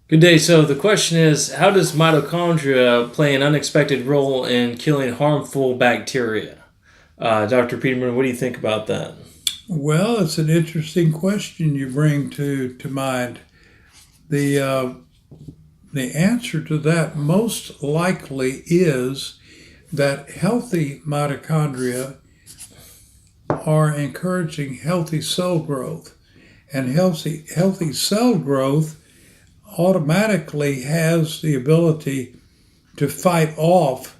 Good day. So the question is, how does mitochondria play an unexpected role in killing harmful bacteria? Dr. Peterman, what do you think about that? Well, it's an interesting question you bring to mind. The uh, the answer to that most likely is that healthy mitochondria are encouraging healthy cell growth, and healthy cell growth automatically has the ability to fight off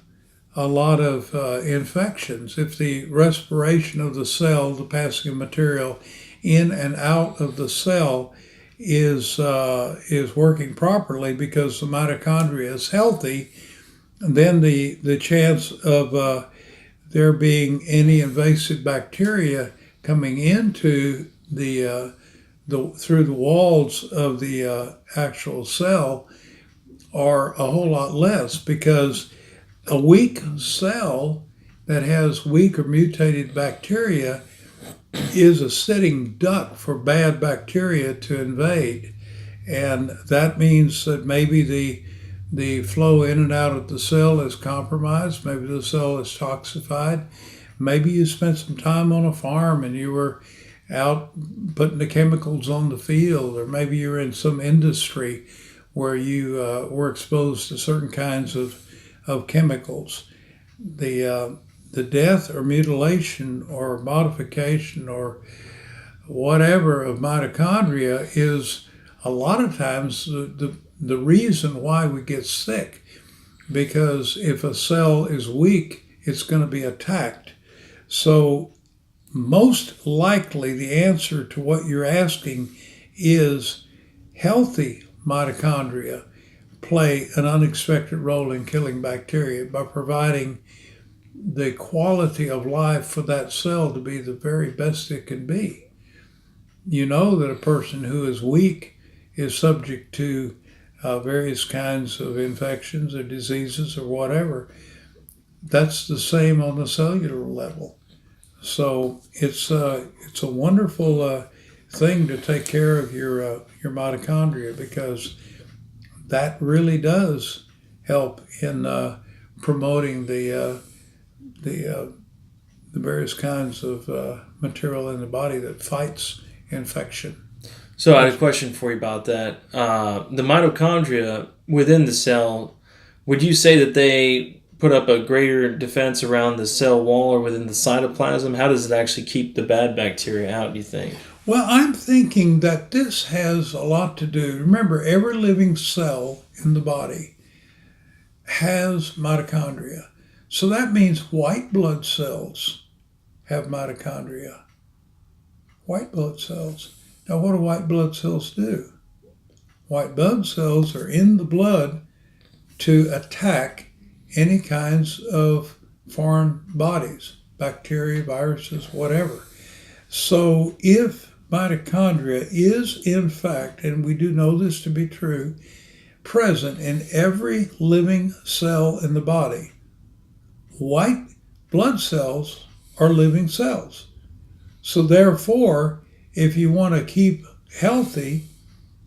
a lot of infections. If the respiration of the cell, the passing of material in and out of the cell is working properly because the mitochondria is healthy, then the chance of there being any invasive bacteria coming into the through the walls of the actual cell are a whole lot less because a weak cell that has weak or mutated bacteria is a sitting duck for bad bacteria to invade. And that means that maybe the flow in and out of the cell is compromised. Maybe the cell is toxified. Maybe you spent some time on a farm and you were out putting the chemicals on the field, or maybe you're in some industry where you were exposed to certain kinds of chemicals. The death or mutilation or modification or whatever of mitochondria is a lot of times the reason why we get sick. Because if a cell is weak, it's going to be attacked. So, most likely, the answer to what you're asking is healthy mitochondria play an unexpected role in killing bacteria by providing the quality of life for that cell to be the very best it can be. You know that a person who is weak is subject to various kinds of infections or diseases or whatever. That's the same on the cellular level. So it's a wonderful thing to take care of your mitochondria because that really does help in promoting the various kinds of material in the body that fights infection. So I had a question for you about that. The mitochondria within the cell, would you say that they put up a greater defense around the cell wall or within the cytoplasm? How does it actually keep the bad bacteria out, do you think? Well, I'm thinking that this has a lot to do. Remember, every living cell in the body has mitochondria. So that means white blood cells have mitochondria. White blood cells. Now, what do white blood cells do? White blood cells are in the blood to attack any kinds of foreign bodies, bacteria, viruses, whatever. So if mitochondria is in fact, and we do know this to be true, present in every living cell in the body, white blood cells are living cells. So therefore, if you want to keep healthy,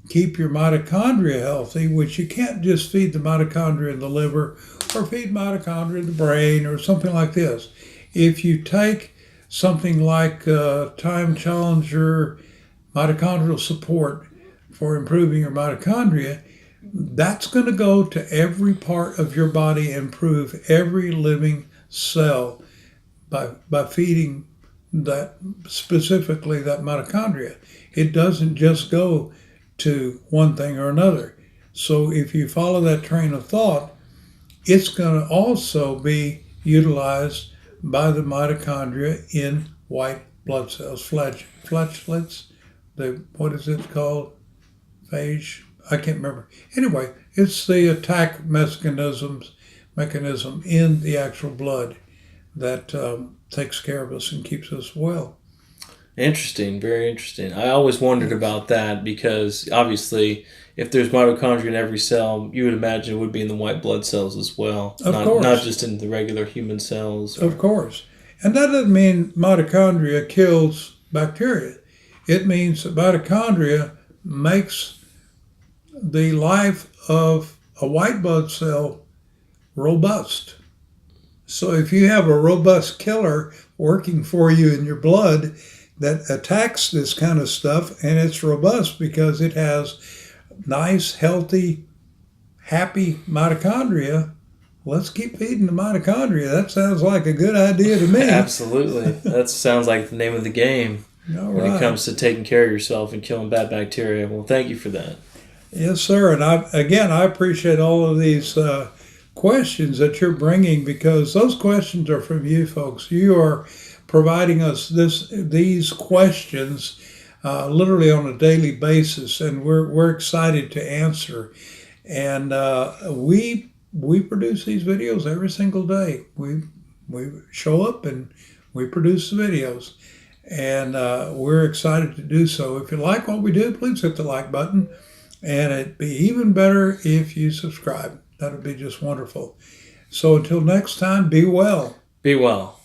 keep your mitochondria healthy, which you can't just feed the mitochondria in the liver or feed mitochondria in the brain or something like this. If you take something like Time Challenger mitochondrial support for improving your mitochondria, that's going to go to every part of your body, improve every living cell by feeding that specifically that mitochondria. It doesn't just go to one thing or another. So if you follow that train of thought, it's going to also be utilized by the mitochondria in white blood cells, flatulence, what is it called? Phage? I can't remember. Anyway, it's the attack mechanism in the actual blood that takes care of us and keeps us well. Interesting, very interesting. I always wondered about that because obviously, if there's mitochondria in every cell, you would imagine it would be in the white blood cells as well, Of not course, just in the regular human cells. of Or course. And that doesn't mean mitochondria kills bacteria. It means that mitochondria makes the life of a white blood cell robust. So if you have a robust killer working for you in your blood that attacks this kind of stuff, and it's robust because it has nice, healthy, happy mitochondria, let's keep feeding the mitochondria. That sounds like a good idea to me. Absolutely. That sounds like the name of the game when it comes to taking care of yourself and killing bad bacteria. Well, thank you for that. Yes, sir. And I appreciate all of these questions that you're bringing, because those questions are from you folks. You are providing us these questions literally on a daily basis, and we're excited to answer. And we produce these videos every single day. We show up and we produce the videos, and we're excited to do so. If you like what we do, please hit the like button, and it'd be even better if you subscribe. That would be just wonderful. So until next time, be well. Be well.